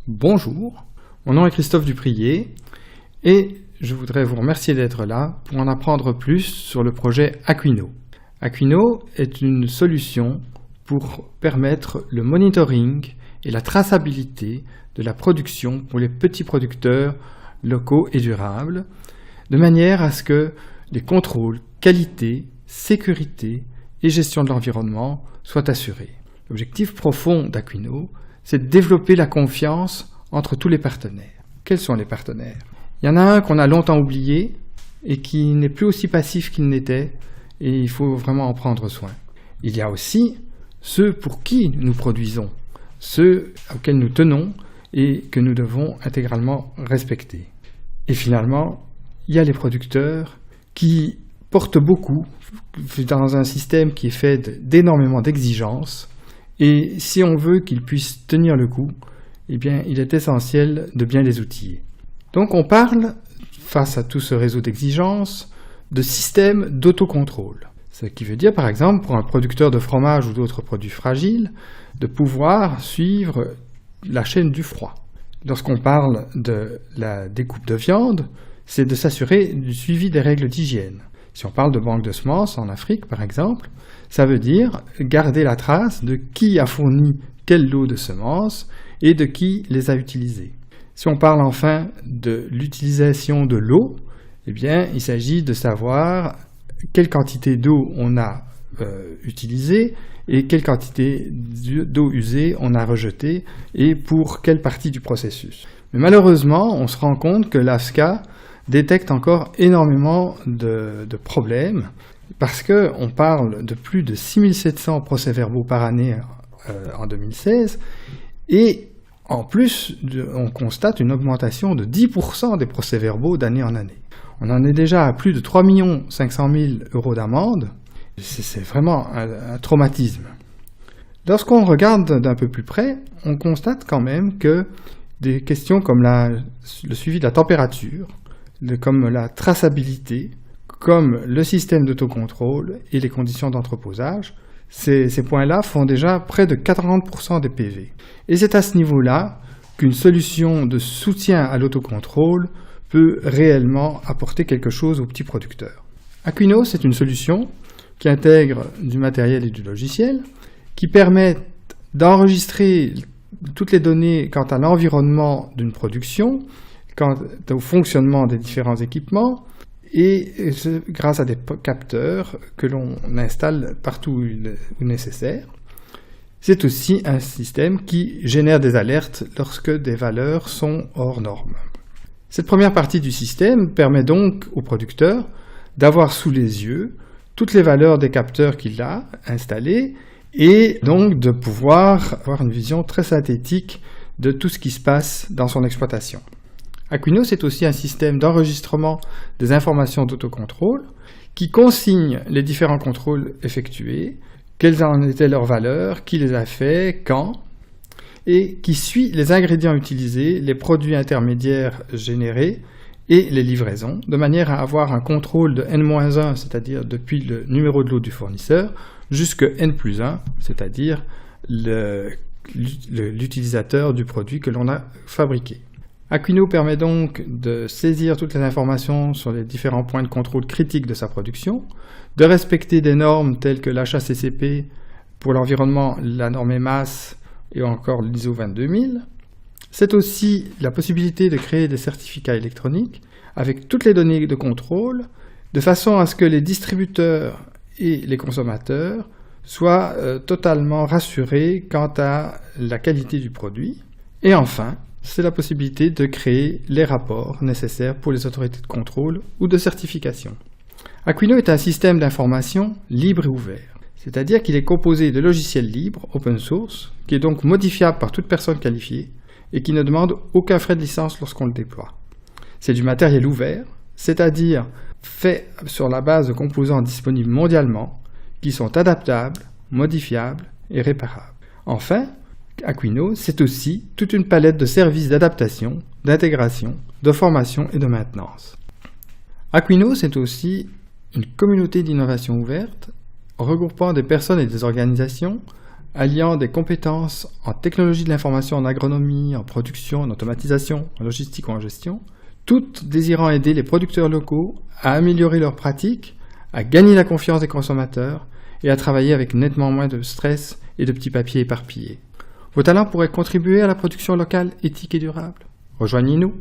Bonjour, mon nom est Christophe Duprier et je voudrais vous remercier d'être là pour en apprendre plus sur le projet Aquino. Aquino est une solution pour permettre le monitoring et la traçabilité de la production pour les petits producteurs locaux et durables, de manière à ce que les contrôles qualité, sécurité et gestion de l'environnement soient assurés. L'objectif profond d'Aquino, c'est de développer la confiance entre tous les partenaires. Quels sont les partenaires? Il y en a un qu'on a longtemps oublié et qui n'est plus aussi passif qu'il n'était, et il faut vraiment en prendre soin. Il y a aussi ceux pour qui nous produisons, ceux auxquels nous tenons et que nous devons intégralement respecter. Et finalement, il y a les producteurs qui portent beaucoup dans un système qui est fait d'énormément d'exigences. Et si on veut qu'ils puissent tenir le coup, eh bien, il est essentiel de bien les outiller. Donc on parle, face à tout ce réseau d'exigences, de système d'autocontrôle. Ce qui veut dire, par exemple, pour un producteur de fromage ou d'autres produits fragiles, de pouvoir suivre la chaîne du froid. Lorsqu'on parle de la découpe de viande, c'est de s'assurer du suivi des règles d'hygiène. Si on parle de banque de semences en Afrique, par exemple, ça veut dire garder la trace de qui a fourni quel lot de semences et de qui les a utilisées. Si on parle enfin de l'utilisation de l'eau, eh bien, il s'agit de savoir quelle quantité d'eau on a utilisée et quelle quantité d'eau usée on a rejetée et pour quelle partie du processus. Mais malheureusement, on se rend compte que l'AFSCA détecte encore énormément de problèmes parce qu'on parle de plus de 6700 procès-verbaux par année en 2016 et en plus, on constate une augmentation de 10% des procès-verbaux d'année en année. On en est déjà à plus de 3 500 000 € d'amende. C'est vraiment un traumatisme. Lorsqu'on regarde d'un peu plus près, on constate quand même que des questions comme le suivi de la température, comme la traçabilité, comme le système d'autocontrôle et les conditions d'entreposage, ces points-là font déjà près de 40% des PV. Et c'est à ce niveau-là qu'une solution de soutien à l'autocontrôle peut réellement apporter quelque chose aux petits producteurs. Aquino, c'est une solution qui intègre du matériel et du logiciel, qui permet d'enregistrer toutes les données quant à l'environnement d'une production, quant au fonctionnement des différents équipements, et grâce à des capteurs que l'on installe partout où nécessaire. C'est aussi un système qui génère des alertes lorsque des valeurs sont hors normes. Cette première partie du système permet donc au producteur d'avoir sous les yeux toutes les valeurs des capteurs qu'il a installés et donc de pouvoir avoir une vision très synthétique de tout ce qui se passe dans son exploitation. Aquino, c'est aussi un système d'enregistrement des informations d'autocontrôle qui consigne les différents contrôles effectués, quelles en étaient leurs valeurs, qui les a fait, quand, et qui suit les ingrédients utilisés, les produits intermédiaires générés et les livraisons, de manière à avoir un contrôle de N-1, c'est-à-dire depuis le numéro de lot du fournisseur, jusqu'à N+1, c'est-à-dire l'utilisateur du produit que l'on a fabriqué. Aquino permet donc de saisir toutes les informations sur les différents points de contrôle critiques de sa production, de respecter des normes telles que l'HACCP pour l'environnement, la norme EMAS et encore l'ISO 22000. C'est aussi la possibilité de créer des certificats électroniques avec toutes les données de contrôle, de façon à ce que les distributeurs et les consommateurs soient totalement rassurés quant à la qualité du produit. Et enfin, c'est la possibilité de créer les rapports nécessaires pour les autorités de contrôle ou de certification. Aquino est un système d'information libre et ouvert, c'est-à-dire qu'il est composé de logiciels libres, open source, qui est donc modifiable par toute personne qualifiée et qui ne demande aucun frais de licence lorsqu'on le déploie. C'est du matériel ouvert, c'est-à-dire fait sur la base de composants disponibles mondialement, qui sont adaptables, modifiables et réparables. Enfin, Aquino, c'est aussi toute une palette de services d'adaptation, d'intégration, de formation et de maintenance. Aquino, c'est aussi une communauté d'innovation ouverte, regroupant des personnes et des organisations alliant des compétences en technologie de l'information, en agronomie, en production, en automatisation, en logistique ou en gestion, toutes désirant aider les producteurs locaux à améliorer leurs pratiques, à gagner la confiance des consommateurs et à travailler avec nettement moins de stress et de petits papiers éparpillés. Vos talents pourraient contribuer à la production locale éthique et durable. Rejoignez-nous.